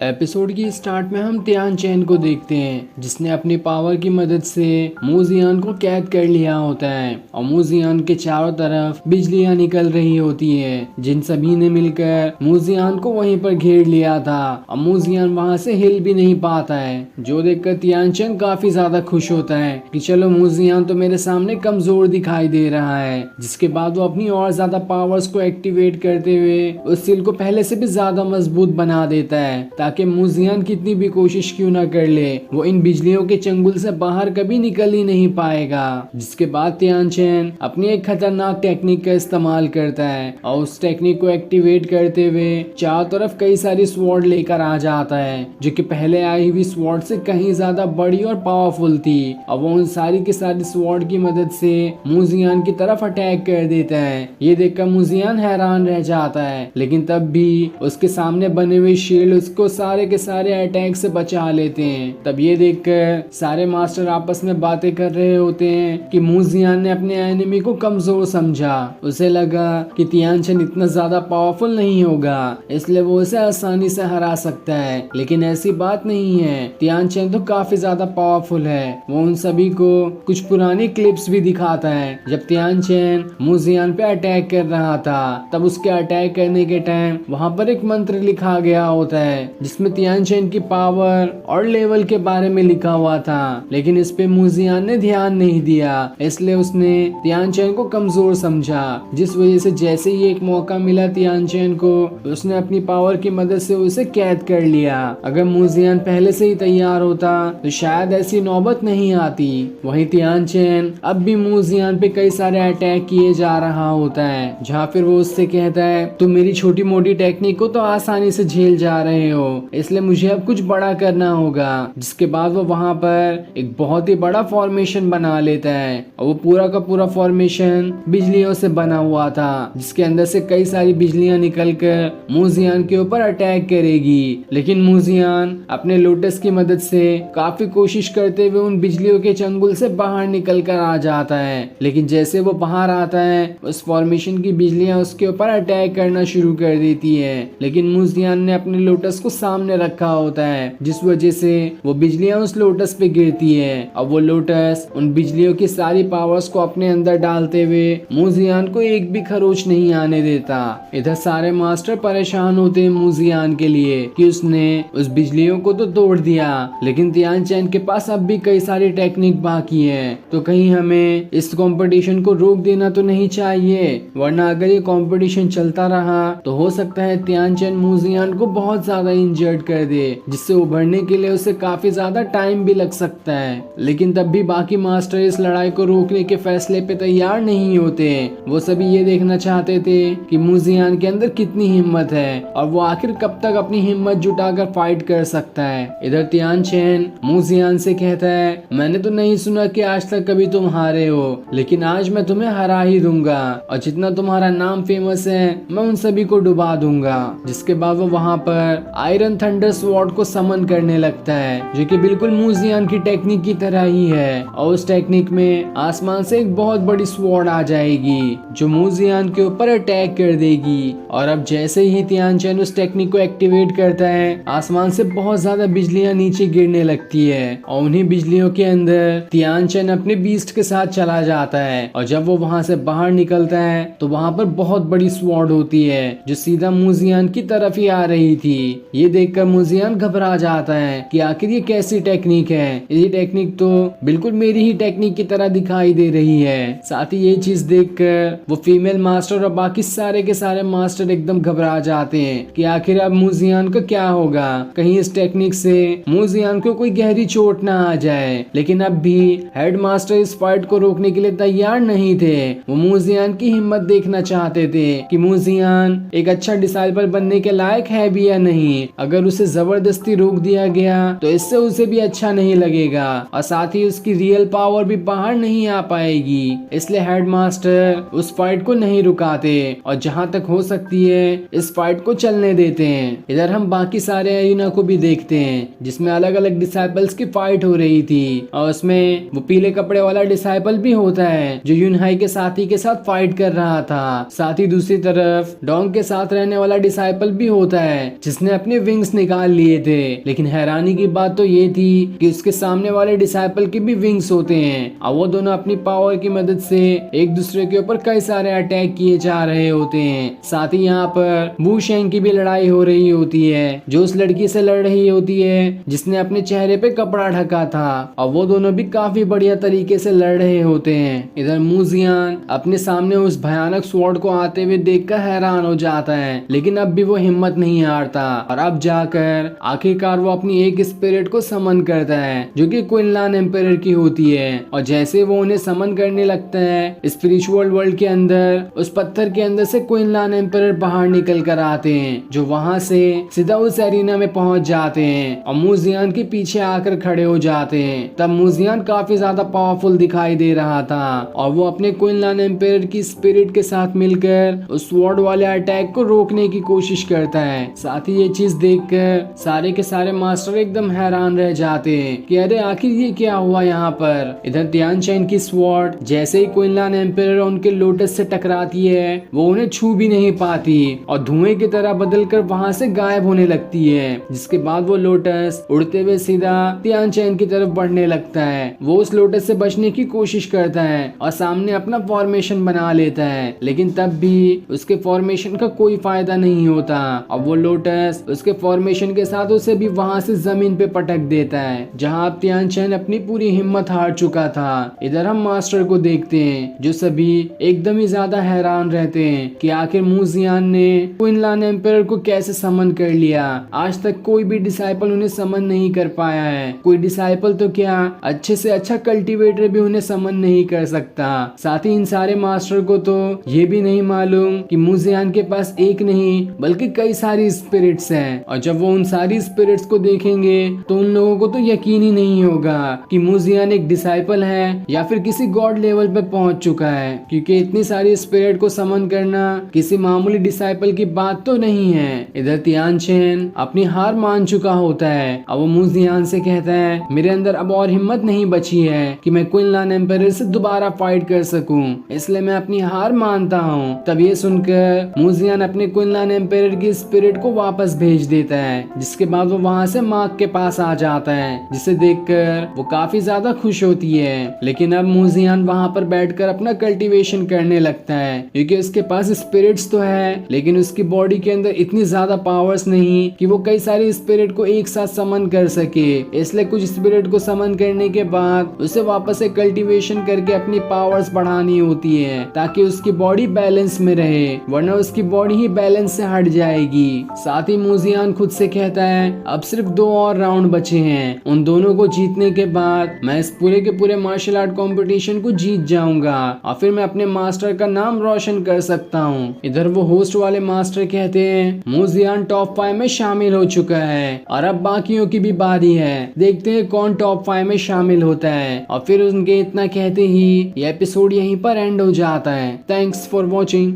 Episode की start में हम तियान चैन को देखते हैं जिसने अपनी पावर की मदद से मूजियान को कैद कर लिया होता है और मूजियान के चारों तरफ बिजलियां निकल रही होती है जिन सभी ने मिलकर मूजियान को वहीं पर घेर लिया था और मूजियान वहां से हिल भी नहीं पाता है। जो देखकर तियान चैन काफी ज्यादा खुश होता है कि चलो मूजियान तो मेरे सामने कमजोर दिखाई दे रहा है। जिसके बाद वो अपनी और ज्यादा पावर्स को एक्टिवेट करते हुए उस सील को पहले से भी ज्यादा मजबूत बना देता है ताकि मूजियान कितनी भी कोशिश क्यों ना कर ले वो इन बिजलियों के चंगुल से बाहर कभी निकल ही नहीं पाएगा। जिसके बाद तियान चैन अपनी एक खतरनाक टेक्निक का इस्तेमाल करता है और उस टेक्निक को एक्टिवेट करते हुए चारों तरफ कई सारी स्वॉर्ड लेकर आ जाता है जो कि पहले आई हुई स्वॉर्ड से कहीं ज्यादा बड़ी और पावरफुल थी और वो उन सारी की सारी स्वॉर्ड की मदद से मूजियान की तरफ अटैक कर देता है। ये देखकर मूजियान हैरान रह जाता है लेकिन तब भी उसके सामने बने हुए शील्ड उसको सारे के सारे अटैक से बचा लेते हैं। तब ये देखकर सारे मास्टर आपस में बातें कर रहे होते हैं कि मूजियान ने अपने एनिमी को कमजोर समझा। उसे लगा कि तियान चैन इतना ज्यादा पावरफुल नहीं होगा इसलिए वो उसे आसानी से हरा सकता है, लेकिन ऐसी बात नहीं है। तियान चैन तो काफी ज्यादा पावरफुल है। वो उन सभी को कुछ पुरानी क्लिप्स भी दिखाता है जब तियान चैन मूजियान पे अटैक कर रहा था। तब उसके अटैक करने के टाइम वहाँ पर एक मंत्र लिखा गया होता है जिसमें तियान चैन की पावर और लेवल के बारे में लिखा हुआ था, लेकिन इस पे मूजियान ने ध्यान नहीं दिया इसलिए उसने तियान चैन को कमजोर समझा। जिस वजह से जैसे ही एक मौका मिला तियान चैन को उसने अपनी पावर की मदद से उसे कैद कर लिया। अगर मूजियान पहले से ही तैयार होता तो शायद ऐसी नौबत नहीं आती। वहीं तियान चैन अब भी मूजियान पे कई सारे अटैक किए जा रहा होता है जहाँ फिर वो उससे कहता है तुम मेरी छोटी मोटी टेक्निक को तो आसानी से झेल जा रहे हो इसलिए मुझे अब कुछ बड़ा करना होगा। जिसके बाद वो वहाँ पर एक बहुत ही बड़ा फॉर्मेशन बना लेता है और वो पूरा का पूरा फॉर्मेशन बिजलियों से बना हुआ था जिसके अंदर से कई सारी बिजलियां निकलकर मूजियान के ऊपर अटैक करेगी। लेकिन मूजियान अपने लोटस की मदद से काफी कोशिश करते हुए उन बिजलियों के चंगुल से बाहर निकल कर आ जाता है, लेकिन जैसे वो बाहर आता है उस फॉर्मेशन की बिजलियां उसके ऊपर अटैक करना शुरू कर देती है। लेकिन मूजियान ने अपने लोटस को सामने रखा होता है जिस वजह से वो बिजलियां उस लोटस पे गिरती है और वो लोटस उन बिजलियों की सारी पावर्स को अपने अंदर डालते हुए मूजियान को एक भी खरोच नहीं आने देता। इधर सारे मास्टर परेशान होते हैं मूजियान के लिए कि उसने उस बिजलियों को तो तोड़ दिया, लेकिन तियान चैन के पास अब भी कई सारी टेक्निक बाकी है। तो कहीं हमें इस कंपटीशन को रोक देना तो नहीं चाहिए, वरना अगर ये कंपटीशन चलता रहा तो हो सकता है तियान चैन मूजियान को बहुत ज्यादा इंजर्ड कर दे जिससे उभरने के लिए उसे काफी ज्यादा टाइम भी लग सकता है। लेकिन तब भी बाकी मास्टर इस लड़ाई को रोकने के फैसले पे तैयार नहीं होते। वो सभी ये देखना चाहते थे कि मूजियान के अंदर कितनी हिम्मत है और वो आखिर कब तक अपनी हिम्मत जुटाकर फाइट कर सकता है। इधर तियान चैन मूजियान से कहता है मैंने तो नहीं सुना कि आज तक कभी तुम हारे हो, लेकिन आज मैं तुम्हें हरा ही दूंगा और जितना तुम्हारा नाम फेमस है मैं उन सभी को डुबा दूंगा। जिसके बाद वो वहाँ पर आयरन थंडर स्वॉर्ड को समन करने लगता है जो कि बिल्कुल मूजियान की टेक्निक की तरह ही है और उस टेक्निक में आसमान से एक बहुत बड़ी स्वॉर्ड आ जाएगी जो मूजियान के ऊपर अटैक कर देगी। और अब जैसे ही तियान चैन उस टेक्निक को एक्टिवेट करता है आसमान से बहुत ज्यादा बिजलियां नीचे गिरने लगती है और उन्हीं बिजलियों के अंदर तियान चैन अपने बीस्ट के साथ चला जाता है। और जब वो वहां से बाहर निकलता है तो वहां पर बहुत बड़ी स्वॉर्ड होती है जो सीधा मूजियान की तरफ ही आ रही थी। ये देखकर मूजियान घबरा जाता है कि आखिर ये कैसी टेक्निक है, ये टेक्निक तो बिल्कुल मेरी ही टेक्निक की तरह दिखाई दे रही है। साथ ही ये चीज देखकर वो फीमेल मास्टर और बाकी सारे के सारे मास्टर एकदम घबरा जाते हैं कि आखिर अब मूजियान का क्या होगा, कहीं इस टेक्निक से मूजियान को कोई गहरी चोट ना आ जाए। लेकिन अब भी हेड मास्टर इस फाइट को रोकने के लिए तैयार नहीं थे। वो मूजियान की हिम्मत देखना चाहते थे कि मूजियान एक अच्छा डिसाइपल बनने के लायक है भी या नहीं। अगर उसे जबरदस्ती रोक दिया गया तो इससे उसे भी अच्छा नहीं लगेगा और साथ ही उसकी रियल पावर भी बाहर नहीं आ पाएगी। इसलिए हेड मास्टर उस फाइट को नहीं रुकाते और जहां तक हो सकती है इस फाइट को चलने देते हैं। इधर हम बाकी सारे अरीना को भी देखते हैं जिसमें अलग अलग डिसाइपल्स की फाइट हो रही थी और उसमें वो पीले कपड़े वाला डिसाइपल भी होता है जो यूनहाई के साथी के साथ फाइट कर रहा था। साथ ही दूसरी तरफ डोंग के साथ रहने वाला डिसाइपल भी होता है जिसने अपने विंग्स निकाल लिए थे। लेकिन हैरानी की बात तो ये थी कि उसके सामने वाले डिसाइपल के भी विंग्स होते हैं और वो दोनों अपनी पावर की मदद से एक दूसरे के ऊपर कई सारे अटैक किए जा रहे होते हैं। साथ ही यहाँ पर वू शेंग की भी लड़ाई हो रही होती है, जो उस लड़की से लड़ रही होती है जिसने अपने चेहरे पे कपड़ा ढका था, और वो दोनों भी काफी बढ़िया तरीके से लड़ रहे होते हैं। इधर मूजियान अपने सामने उस भयानक स्वॉर्ड को आते हुए देखकर हैरान हो जाता है, लेकिन अब भी वो हिम्मत नहीं हारता और अब जाकर आखिरकार वो अपनी एक स्पिरिट को समन करता है जो कि क्विनलान एम्पायर की होती है। और जैसे वो उन्हें समन करने लगता है स्पिरिचुअल वर्ल्ड के अंदर, उस पत्थर के अंदर से क्विनलान एम्पायर बाहर निकल कर आते हैं, जो वहां से सीधा उस एरिना में पहुंच जाते हैं और मूजियान के पीछे आकर खड़े हो जाते हैं। तब मूजियान काफी ज्यादा पावरफुल दिखाई दे रहा था और वो अपने क्विनलान एम्पायर की स्पिरिट के साथ मिलकर उस स्वॉर्ड वाले अटैक को रोकने की कोशिश करता है। साथ ही ये चीज देखकर सारे के सारे मास्टर एकदम हैरान रह जाते हैं कि अरे आखिर ये क्या हुआ यहाँ पर। इधर तियान चेन की स्वॉर्ड जैसे ही क्विनलान एम्पायर उनके लोटस से टकराती है वो उन्हें छू भी नहीं पाती और धुएं की तरह बदलकर वहां से गायब होने लगती है। जिसके बाद वो लोटस उड़ते हुए सीधा तियान चेन की तरफ बढ़ने लगता है। वो उस लोटस से बचने की कोशिश करता है और सामने अपना फॉर्मेशन बना लेता है, लेकिन तब भी उसके फॉर्मेशन का कोई फायदा नहीं होता और वो लोटस उसके फॉर्मेशन के साथ उसे भी वहां से जमीन पे पटक देता है, जहां अब तियान चेन अपनी पूरी हिम्मत हार चुका था। इधर हम मास्टर को देखते हैं जो सभी एकदम ही ज्यादा हैरान रहते हैं कि आखिर मूजियान ने क्विनलान एम्पायर को कैसे समन कर लिया। आज तक कोई भी डिसाइपल उन्हें समन नहीं कर पाया है। कोई डिसाइपल तो क्या, अच्छे से अच्छा कल्टीवेटर भी उन्हें समन नहीं कर सकता। साथ ही इन सारे मास्टर को तो ये भी नहीं मालूम कि मूजियान के पास एक नहीं बल्कि कई सारी स्पिरिट्स हैं, और जब वो उन सारी स्पिरिट्स को देखेंगे तो उन लोगों को तो यकीन ही नहीं होगा कि मूजियान एक डिसाइपल है या फिर किसी गॉड लेवल पे पहुंच चुका है, क्योंकि इतनी सारी स्पिरिट को समन करना किसी मामूली डिसाइपल की बात तो नहीं है। इधर तियान चेन अपनी हार मान चुका होता है और वो मूजियान से कहता है मेरे अंदर अब और हिम्मत नहीं बची है कि मैं क्विनलान एम्पायर से दोबारा फाइट कर सकूं, इसलिए मैं अपनी हार मानता हूं। तब ये सुनकर मूजियान अपने क्विनलान एम्पायर की स्पिरिट को वापस भेज देता है, जिसके बाद वो वहां से मार्क के पास आ जाता है, जिसे देखकर वो काफी ज्यादा खुश होती है। लेकिन अब मूजियान वहां पर बैठकर अपना कल्टीवेशन करने लगता है, क्योंकि उसके पास स्पिरिट्स तो है लेकिन उसकी बॉडी के अंदर इतनी ज्यादा पावर्स नहीं कि वो कई सारी स्पिरिट को एक साथ समन कर सके। इसलिए कुछ स्पिरिट को समन करने के बाद उसे वापस से कल्टीवेशन करके अपनी पावर्स बढ़ानी होती है ताकि उसकी बॉडी बैलेंस में रहे, वरना उसकी बॉडी ही बैलेंस से हट जाएगी। साथ ही मूजियान खुद से कहता है अब सिर्फ 2 और राउंड बचे हैं, उन दोनों को जीतने के बाद मैं इस पूरे के पूरे मार्शल आर्ट कंपटीशन को जीत जाऊंगा और फिर मैं अपने मास्टर का नाम रोशन कर सकता हूँ। इधर वो होस्ट वाले मास्टर कहते हैं मूजियान टॉप 5 में शामिल हो चुका है और अब बाकियों की भी बारी है, देखते हैं कौन टॉप 5 में शामिल होता है। और फिर उनके इतना कहते ही ये एपिसोड यहीं पर एंड हो जाता है। Thanks for watching.